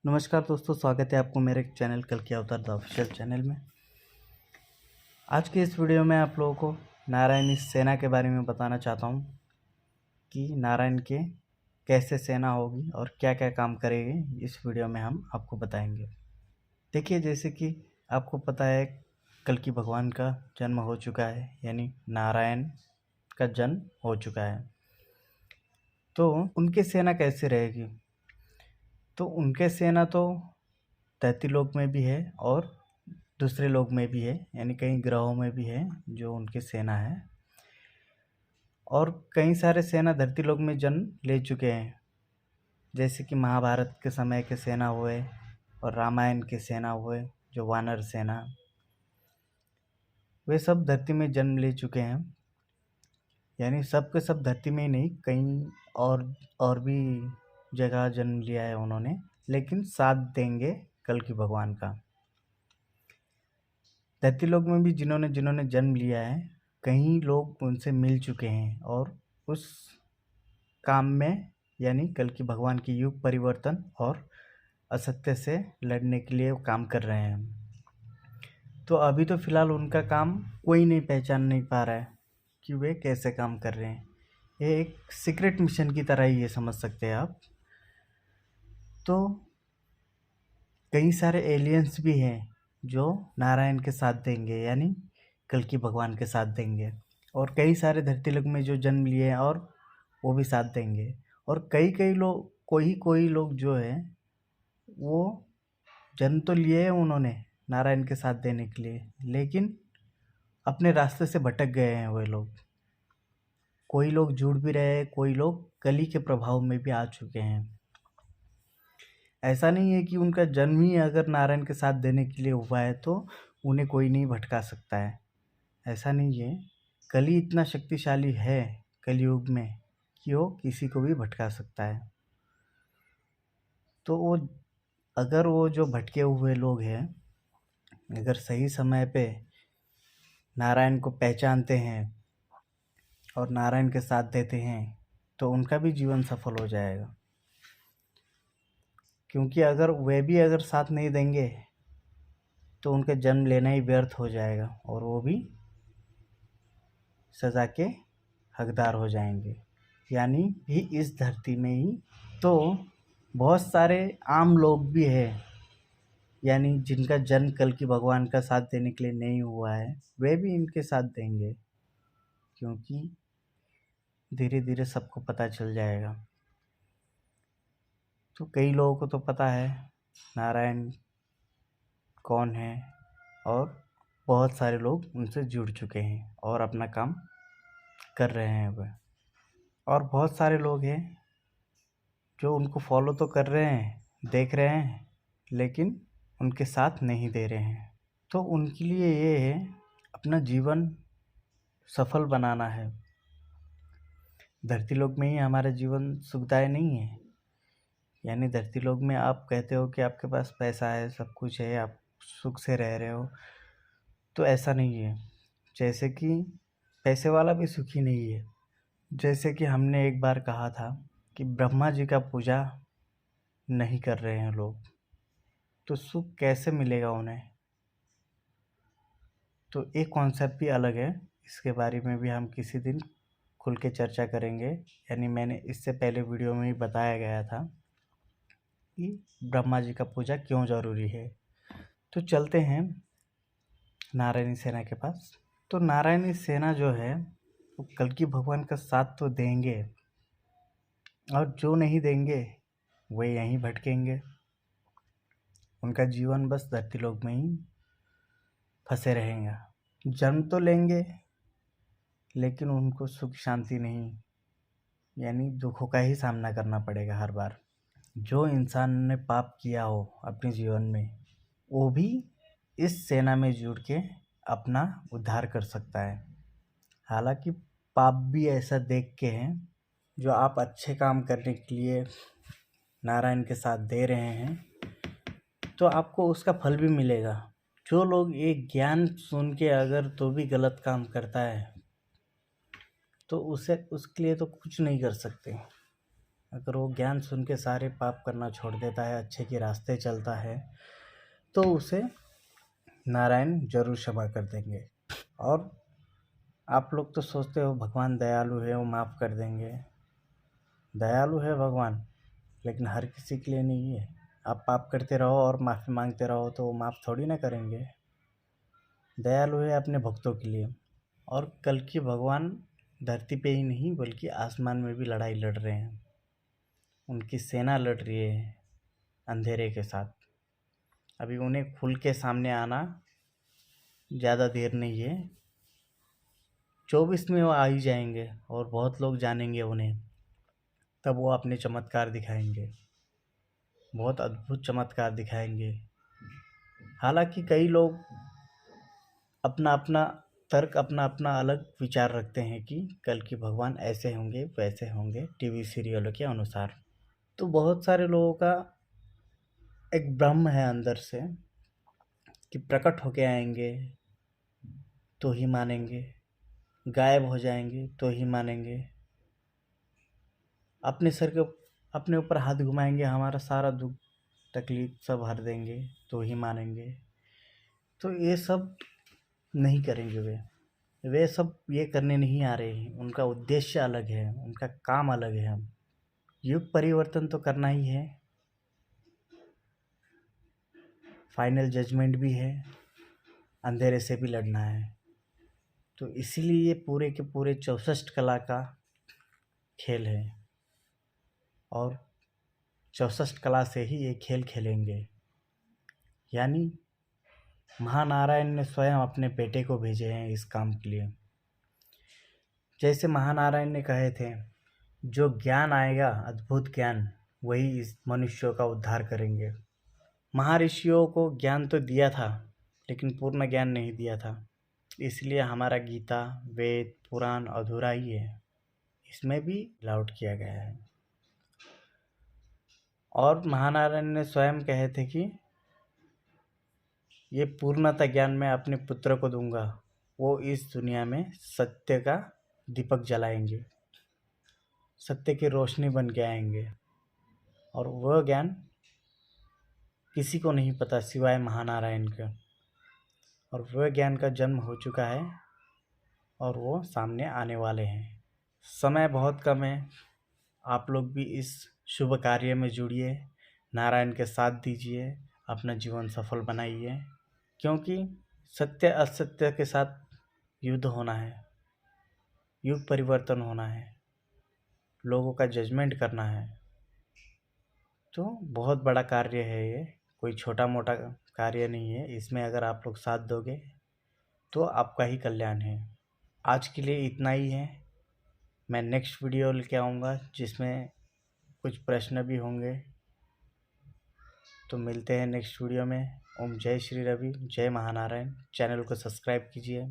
नमस्कार दोस्तों, स्वागत है आपको मेरे चैनल कल की अवतार द ऑफिशियल चैनल में। आज के इस वीडियो में आप लोगों को नारायणी सेना के बारे में बताना चाहता हूँ कि नारायण के कैसे सेना होगी और क्या क्या काम करेगी। इस वीडियो में हम आपको बताएंगे। देखिए, जैसे कि आपको पता है कल की भगवान का जन्म हो चुका है, यानी नारायण का जन्म हो चुका है। तो उनकी सेना कैसे रहेगी? तो उनके सेना तो धरती लोक में भी है और दूसरे लोक में भी है, यानी कई ग्रहों में भी है जो उनकी सेना है। और कई सारे सेना धरती लोक में जन्म ले चुके हैं, जैसे कि महाभारत के समय के सेना हुए और रामायण के सेना हुए, जो वानर सेना, वे सब धरती में जन्म ले चुके हैं। यानी सब के सब धरती में ही नहीं, कहीं और भी जगह जन्म लिया है उन्होंने, लेकिन साथ देंगे कल की भगवान का। धरती लोक में भी जिन्होंने जिन्होंने जन्म लिया है, कई लोग उनसे मिल चुके हैं और उस काम में, यानी कल की भगवान की युग परिवर्तन और असत्य से लड़ने के लिए काम कर रहे हैं। तो अभी तो फिलहाल उनका काम कोई नहीं पहचान नहीं पा रहा है कि वे कैसे काम कर रहे हैं। ये एक सीक्रेट मिशन की तरह ही ये समझ सकते हैं आप। तो कई सारे एलियंस भी हैं जो नारायण के साथ देंगे, यानी कल की भगवान के साथ देंगे। और कई सारे धरती लोक में जो जन्म लिए हैं और वो भी साथ देंगे। और कई लोग, कोई लोग जो है वो जन्म तो लिए हैं उन्होंने नारायण के साथ देने के लिए, लेकिन अपने रास्ते से भटक गए हैं वे लोग। कोई लोग जुड़ भी रहे हैं, कोई लोग कली के प्रभाव में भी आ चुके हैं। ऐसा नहीं है कि उनका जन्म ही अगर नारायण के साथ देने के लिए हुआ है तो उन्हें कोई नहीं भटका सकता है। ऐसा नहीं है। कली इतना शक्तिशाली है कलयुग में कि वो किसी को भी भटका सकता है। तो वो जो भटके हुए लोग हैं, अगर सही समय पे नारायण को पहचानते हैं और नारायण के साथ देते हैं तो उनका भी जीवन सफल हो जाएगा। क्योंकि अगर साथ नहीं देंगे तो उनका जन्म लेना ही व्यर्थ हो जाएगा और वो भी सज़ा के हकदार हो जाएंगे, यानी भी इस धरती में ही। तो बहुत सारे आम लोग भी हैं, यानी जिनका जन्म कल की भगवान का साथ देने के लिए नहीं हुआ है, वे भी इनके साथ देंगे, क्योंकि धीरे धीरे सबको पता चल जाएगा। तो कई लोगों को तो पता है नारायण कौन है, और बहुत सारे लोग उनसे जुड़ चुके हैं और अपना काम कर रहे हैं वह। और बहुत सारे लोग हैं जो उनको फॉलो तो कर रहे हैं, देख रहे हैं, लेकिन उनके साथ नहीं दे रहे हैं। तो उनके लिए ये है, अपना जीवन सफल बनाना है। धरती लोक में ही हमारा जीवन सुखदायक नहीं है। यानी धरती लोक में आप कहते हो कि आपके पास पैसा है, सब कुछ है, आप सुख से रह रहे हो, तो ऐसा नहीं है। जैसे कि पैसे वाला भी सुखी नहीं है। जैसे कि हमने एक बार कहा था कि ब्रह्मा जी का पूजा नहीं कर रहे हैं लोग, तो सुख कैसे मिलेगा उन्हें? तो एक कॉन्सेप्ट भी अलग है, इसके बारे में भी हम किसी दिन खुल के चर्चा करेंगे। यानी मैंने इससे पहले वीडियो में ही बताया गया था कि ब्रह्मा जी का पूजा क्यों ज़रूरी है। तो चलते हैं नारायणी सेना के पास। तो नारायणी सेना जो है वो कल की भगवान का साथ तो देंगे, और जो नहीं देंगे वे यहीं भटकेंगे। उनका जीवन बस धरती लोक में ही फंसे रहेंगे। जन्म तो लेंगे, लेकिन उनको सुख शांति नहीं, यानी दुखों का ही सामना करना पड़ेगा हर बार। जो इंसान ने पाप किया हो अपने जीवन में, वो भी इस सेना में जुड़ के अपना उद्धार कर सकता है। हालांकि पाप भी ऐसा देख के हैं, जो आप अच्छे काम करने के लिए नारायण के साथ दे रहे हैं तो आपको उसका फल भी मिलेगा। जो लोग एक ज्ञान सुन के अगर तो भी गलत काम करता है तो उसके लिए तो कुछ नहीं कर सकते। अगर वो ज्ञान सुन के सारे पाप करना छोड़ देता है, अच्छे के रास्ते चलता है, तो उसे नारायण जरूर क्षमा कर देंगे। और आप लोग तो सोचते हो भगवान दयालु है, वो माफ़ कर देंगे। दयालु है भगवान, लेकिन हर किसी के लिए नहीं है। आप पाप करते रहो और माफ़ी मांगते रहो तो वो माफ़ थोड़ी ना करेंगे। दयालु है अपने भक्तों के लिए। और कल की भगवान धरती पे ही नहीं बल्कि आसमान में भी लड़ाई लड़ रहे हैं। उनकी सेना लड़ रही है अंधेरे के साथ। अभी उन्हें खुल के सामने आना ज़्यादा देर नहीं है। 24 में वो आ ही जाएंगे और बहुत लोग जानेंगे उन्हें। तब वो अपने चमत्कार दिखाएंगे, बहुत अद्भुत चमत्कार दिखाएंगे। हालांकि कई लोग अपना अपना तर्क, अपना अपना अलग विचार रखते हैं कि कल की भगवान ऐसे होंगे वैसे होंगे टीवी सीरियलों के अनुसार। तो बहुत सारे लोगों का एक भ्रम है अंदर से कि प्रकट होके आएंगे तो ही मानेंगे, गायब हो जाएंगे तो ही मानेंगे, अपने सर के अपने ऊपर हाथ घुमाएंगे, हमारा सारा दुख तकलीफ सब हर देंगे तो ही मानेंगे। तो ये सब नहीं करेंगे वे सब ये करने नहीं आ रहे हैं। उनका उद्देश्य अलग है, उनका काम अलग है। युग परिवर्तन तो करना ही है, फाइनल जजमेंट भी है, अंधेरे से भी लड़ना है। तो इसीलिए ये पूरे के पूरे 64 कला का खेल है और 64 कला से ही ये खेल खेलेंगे। यानी महानारायण ने स्वयं अपने बेटे को भेजे हैं इस काम के लिए। जैसे महानारायण ने कहे थे, जो ज्ञान आएगा, अद्भुत ज्ञान, वही इस मनुष्यों का उद्धार करेंगे। महर्षियों को ज्ञान तो दिया था, लेकिन पूर्ण ज्ञान नहीं दिया था। इसलिए हमारा गीता, वेद, पुराण अधूरा ही है। इसमें भी मिलावट किया गया है। और महानारायण ने स्वयं कहे थे कि ये पूर्णता ज्ञान मैं अपने पुत्र को दूंगा, वो इस दुनिया में सत्य का दीपक जलाएंगे, सत्य की रोशनी बन के आएंगे। और वह ज्ञान किसी को नहीं पता सिवाय महानारायण के। और वह ज्ञान का जन्म हो चुका है और वो सामने आने वाले हैं। समय बहुत कम है, आप लोग भी इस शुभ कार्य में जुड़िए, नारायण के साथ दीजिए, अपना जीवन सफल बनाइए। क्योंकि सत्य असत्य के साथ युद्ध होना है, युग परिवर्तन होना है, लोगों का जजमेंट करना है। तो बहुत बड़ा कार्य है ये, कोई छोटा मोटा कार्य नहीं है। इसमें अगर आप लोग साथ दोगे तो आपका ही कल्याण है। आज के लिए इतना ही है। मैं नेक्स्ट वीडियो लेके आऊँगा जिसमें कुछ प्रश्न भी होंगे। तो मिलते हैं नेक्स्ट वीडियो में। ओम जय श्री रवि, जय महानारायण। चैनल को सब्सक्राइब कीजिए।